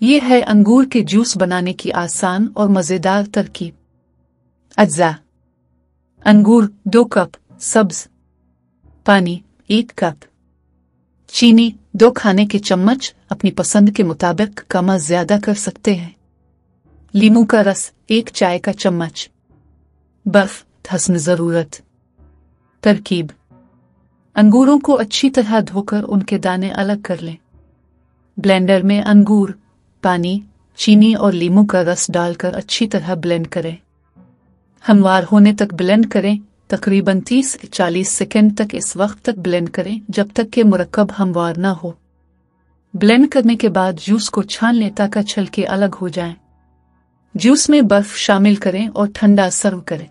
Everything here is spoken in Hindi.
ये है अंगूर के जूस बनाने की आसान और मज़ेदार तरकीब। अज्जा: अंगूर 2 कप, सब्ज, पानी 1 कप, चीनी 2 खाने के चम्मच, अपनी पसंद के मुताबिक कम ज़्यादा कर सकते हैं, लीमू का रस 1 चाय का चम्मच, बर्फ हस्ब ज़रूरत। तरकीब: अंगूरों को अच्छी तरह धोकर उनके दाने अलग कर लें। ब्लेंडर में अंगूर, पानी, चीनी और लीमू का रस डालकर अच्छी तरह ब्लेंड करें। हमवार होने तक ब्लेंड करें, तकरीबन 30 से 40 सेकंड तक। इस वक्त तक ब्लेंड करें जब तक कि मुरक्कब हमवार ना हो। ब्लेंड करने के बाद जूस को छान लें ताकि छलके अलग हो जाएं। जूस में बर्फ शामिल करें और ठंडा सर्व करें।